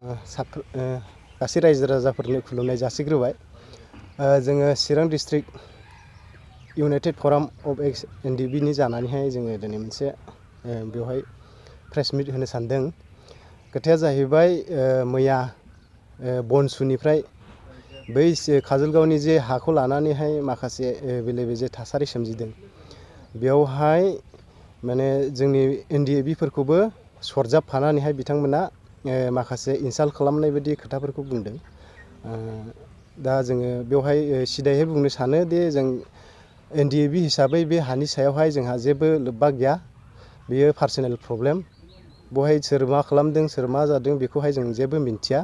गासै रायजो राजाफोरनो खुलुमनाय जासिग्रोबाय। जोङो Chirang district united front of ex NDFB नि जानानैहाय जोङो दिनै मोनसे बेवहाय प्रेस मिट होनो सानदों। खोथाया जाहैबाय मैया बनसुनिफ्राय बै काजलगावनि जे हाखौ लानानैहाय माखासे बेले बेजे थासारि सोमजिदों। बेवहाय माने जोंनि NDFB फोरखौबो सरजाबफानानैहाय बिथांमोना माखासे इनसाल्ट खालामनाय बायदि खोथाफोरखौ बुंदों। दा जोङो बेवहाय सिदायै बुंनो सानो दि जों NDFB हिसाबै बे हानि सायावहाय जोंहा जेबो लोब्बा गैया। बेयो पार्सनेल प्रब्लेम। बेवहाय सोर मा खालामदों सोर मा जादों बेखौहाय जों जेबो मिन्थिया।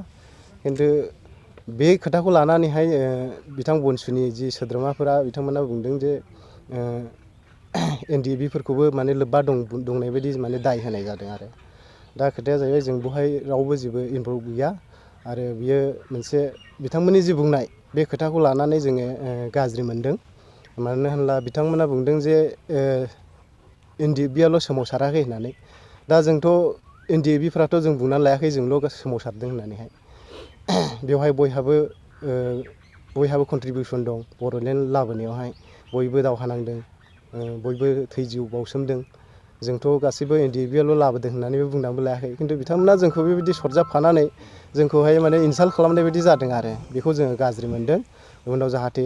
खिन्थु बे खोथाखौ लानानैहाय बिथां बनसुनि जि सोद्रोमाफोरा बिथांमोना बुंदों जे NDFB फोरखौबो माने लोब्बा दंनाय बायदि माने दाय होनाय जादों आरो। दा खोथाया जाहैबाय जों बेवहाय रावबो जेबो इनभल्भ गैया आरो बियो मोनसे बिथांमोननि जि बुंनाय बे खोथाखौ लानानै जोङो गाज्रि मोनदों। मानो होनब्ला बिथांमोना बुंदों जे NDFB आल' सोमावसाराखै होननानै। दा जोंथ' NDFB फ्राथ' जों बुंनानै लायाखै जोंल' सोमावसारदों होननानैहाय। बेवहाय बयहाबो कन्ट्रिबिउसन दं बड'लेण्ड लाबोनायावहाय। बयबो दावहा नांदों, बयबो थै जिउ बाउसोमदों। जोंथ' गासैबो NDFB आल' लाबोदों होननानैबो बुंनानैबो लायाखै। खिन्थु बिथांमोना जोंखौ बेबायदि सरजाबफानानै जोंखौहाय माने इनसाल्ट खालामनाय बायदि जादों आरो। बेखौ जोङो गाज्रि मोनदों। उनाव जाहाथे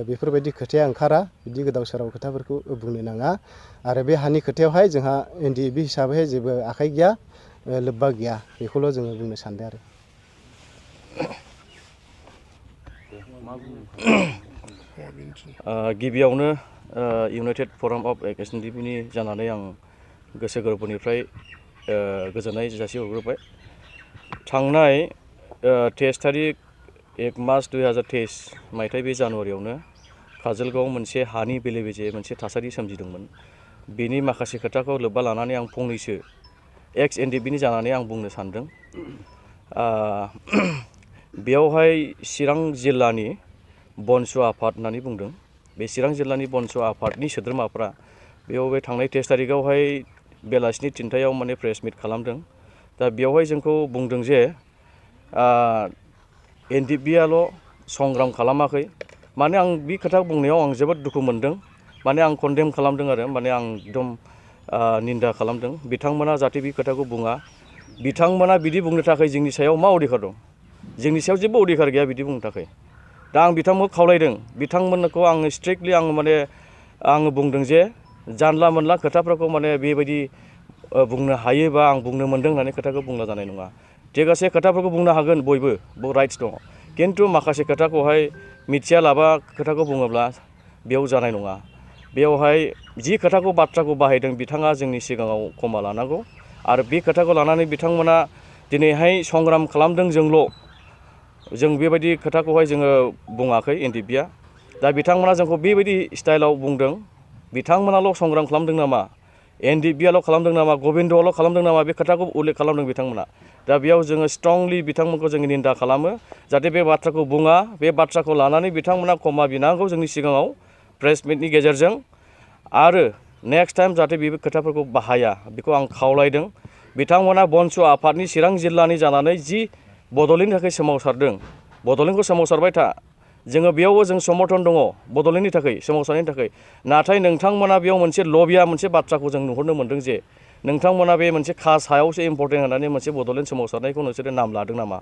बेफोरबायदि खोथाया ओंखारा, बिदि गोदाव सोराव खोथाफोरखौ बुंनो नाङा। आरो बे हानि खोथायावहाय जोंहा NDFB हिसाबैहाय जेबो आखाइ गैया, लोब्बा गैया। बेखौल' जोङो बुंनो सानदों आरो। गिबियावनो United front of ex NDFB नि जानानै आं गोसो गोरबोनिफ्राय गोजोननाय जासिहरग्रोबाय। थांनाय 23 तारिख 1 मार्च 2023 मायथाइ बे जानुवारियावनो काजलगावआव मोनसे हानि बेले बेजे मोनसे थासारि सोमजिदोंमोन। बेनि माखासे खोथाखौ लोब्बा लानानै आं फंनैसो एक्स NDFB नि जानानै आं बुंनो सानदों। बेयावहाय चिरां जिल्लानि बनसु आफाद होननानै बुंदों। बे चिरां जिल्लानि बनसु आफादनि सोद्रोमाफ्रा बेयाव बे थांनाय 23 तारिखआवहाय बेलासिनि 3टायाव माने प्रेस मिट खालामदों। दा बेवहाय जोंखौ बुंदों जे NDFB आल' संग्राम खालामाखै। माने आं बे खोथा बुंनायाव आं जोबोद दुखु मोनदों। माने आं कन्डेम खालामदों आरो माने आं एकदम निन्दा खालामदों। बिथांमोना जाहाथे बे खोथाखौ बुङा। बिथांमोना बिदि बुंनो थाखाय जोंनि सायाव मा अधिकार दं? जोंनि सायाव जेबो अधिकार गैया बिदि बुंनो थाखाय। दा आं बिथांमोनखौ खावलायदों, बिथांमोनखौ आङो स्ट्रिक्टलि आङो बुंदों जे जानला मोनला खोथाफोरखौ माने बेबायदि बुंनो हायोबा आं बुंनो मोनदों होननानै खोथाखौ बुंला जानाय नङा। थिगासे खोथाफोरखौ बुंनो हागोन बयबो राइट्स दङ। खिन्थु माखासे खोथाखौहाय मिथियालाबा खोथाखौ बुङोब्ला बेयाव जानाय नङा। बेवहाय जि बाथ्राखौ बाहायदों बिथाङा जोंनि सिगाङाव क्षमा लानांगौ। आरो बे खोथाखौ लानानै बिथांमोना दिनैहाय संग्राम खालामदों जोंल'। जों बेबायदि खोथाखौहाय जोङो बुङाखै NDFB आ। दा बिथांमोना जोंखौ बेबायदि स्टाइलाव बुंदों। बिथांमोनाल' संग्राम खालामदों नामा? NDFB आल' खालामदों नामा? गबिन्दआल' खालामदों नामा? बे खोथाखौ उल्लेख खालामदों बिथांमोना। दा बेयाव जोङो स्ट्रंलि बिथांमोनखौ जोङो निन्दा खालामो। जाहाथे बे बाथ्राखौ बुङा, बे बाथ्राखौ लानानै बिथांमोना क्षमा बिनांगौ जोंनि सिगाङाव प्रेस मिटनि गेजेरजों। आरो नेक्स्ट टाइम जाहाथे बे खोथाफोरखौ बाहाया बेखौ आं खावलायदों। बिथांमोना बनसु आफादनि चिरां जिल्लानि जानानै जि बड'लेण्डनि थाखाय सोमावसारदों, बड'लेण्डखौ सोमावसारबाय था। जोङो बेयावबो जों समर्थन दङ बड'लेण्डनि थाखाय सोमावसारनायनि थाखाय। नाथाय नोंथांमोना बेयाव मोनसे लबिया मोनसे बाथ्राखौ जों नुहुरनो मोनदों जे नोंथांमोना बे मोनसे कास्ट हायावसो इम्पर्टेन्ट होननानै मोनसे बड'लेण्ड सोमावसारनायखौ नोंसोरो नाम लादों नामा?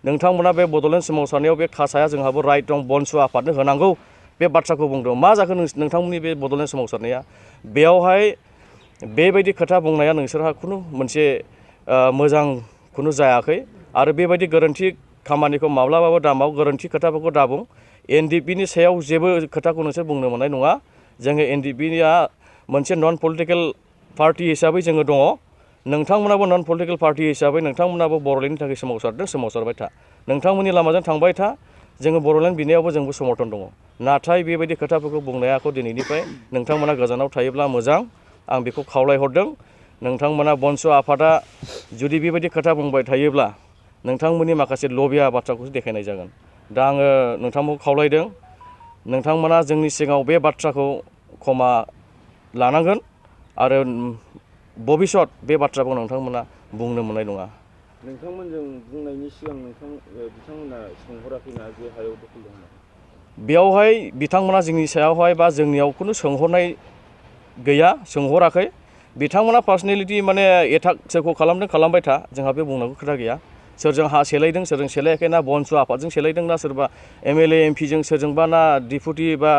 नोंथांमोना बे बड'लेण्ड सोमावसारनायाव बे कास्ट हाया जोंहाबो राइट दं, बनसु आफादनो होनांगौ बे बाथ्राखौ बुंदों। मा जाखो नोंथांमोननि बे बड'लेण्ड सोमावसारनाया? बेयावहाय बेबायदि खोथा बुंनाया नोंसोरहा खुनु मोनसे मोजां खुनु जायाखै। आरो बेबायदि गोरोन्थि खामानिखौ माब्लाबाबो दामाव, गोरोन्थि खोथाफोरखौ दाबुं। NDFB नि सायाव जेबो खोथाखौ नोंसोर बुंनो मोननाय नङा। जोङो NDFB आ मोनसे नन पलिटिकेल पार्टि हिसाबै जोङो दङ। नोंथांमोनाबो नन पलिटिकेल पार्टि हिसाबै नोंथांमोनाबो बड'लेण्डनि थाखाय सोमावसारदों, सोमावसारबाय था। नोंथांमोननि लामाजों थांबाय था। जोङो बड'लेण्ड बिनायावबो जोंबो समर्थन दङ। नाथाय बेबायदि खोथाफोरखौ बुंनायाखौ दिनैनिफ्राय नोंथांमोना गोजानाव थायोब्ला मोजां। आं बेखौ खावलायहरदों। नोंथांमोना बनसु आफादा जुदि बेबायदि खोथा बुंबाय थायोब्ला नोंथांमोननि माखासे लबिया बाथ्राखौसो देखायनाय जागोन। दा आङो नोंथांमोनखौ खावलायदों, नोंथांमोना जोंनि सिगाङाव बे बाथ्राखौ क्षमा लानांगोन। आरो भबिष्यत बे बाथ्राखौ नोंथांमोना बुंनो मोननाय नङा। नोंथांमोनजों बुंनायनि सिगां बिथांमोना सोंहराखैना जे हायाव दखल दं होननानै? बेयावहाय बिथांमोना जोंनि सायावहाय बा जोंनियाव खुनु सोंहरनाय गैया, सोंहराखै। बिथांमोना पार्सनेलिटि माने एटाक सोरखौ खालामदों खालामबाय था, जोंहा बे बुंनांगौ खोथा गैया। सोरजों हा सेलायदों सोरजों सेलायाखै ना बनसु आफादजों सेलायदों ना सोरबा MLA MP जों सोरजोंबा ना डिपुटि बा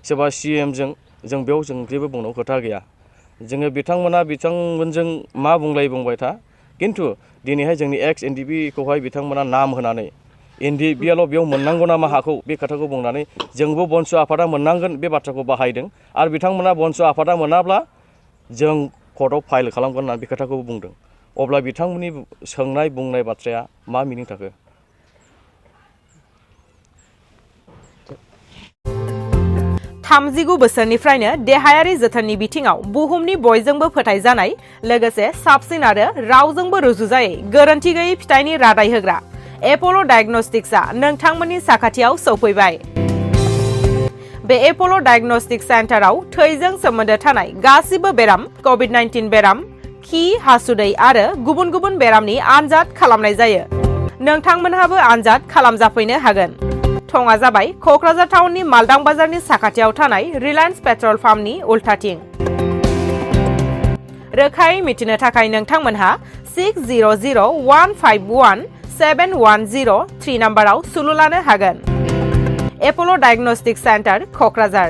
सोरबा CM जों बेयाव जों जेबो बुंनांगौ खोथा गैया। जोङो बिथांमोनजों मा बुंबाय था, खिन्थु दिनैहाय जोंनि एक्स NDB खौहाय बिथांमोना नाम होनानै NDBआल' बेयाव मोननांगौ नामा हाखौ बे खोथाखौ बुंनानै जोंबो बनसु आफादा मोननांगोन बे बाथ्राखौ बाहायदों आरो बिथांमोना बनसु आफादा मोनाब्ला जों कर्टआव फाइल खालामगोन होननानै बे खोथाखौ बुंदों। अब्ला बिथांमोननि सोंनाय बुंनाय बाथ्राया मा मिनिं थाखो? 39 बोसोरनिफ्रायनो देहायारि जोथोननि बिथिङाव बुहुमनि बयजोंबो फोथायजानाय लोगोसे साबसिन आरो रावजोंबो रुजुजायै गोरोन्थि गैयै फिथाइनि रादाय होग्रा एप'ल' डायग्नोस्टिक्सआ नोंथांमोननि साखाथियाव सौफैबाय। बे एप'ल' डायग्नोस्टिक सेन्टाराव थैजों सोमोन्दो थानाय गासिबो बेराम, COVID-19 बेराम, खि, हासुदै आरो गुबुन गुबुन बेरामनि आनजाद खालामनाय जायो। नोंथांमोनहाबो आनजाद खालामजाफैनो हागोन। थङा जाबाय क'क्राझार टाउननि मालदां बाजारनि साखाथियाव थानाय रिलायन्स पेट्रल पाम्पनि उल्थाथिं। रोखायै मिथिनो थाखाय नोंथांमोनहा 6001517103 नाम्बाराव सुलु लानो हागोन। एप'ल' डायग्नोस्टिक सेन्टार, क'क्राझार।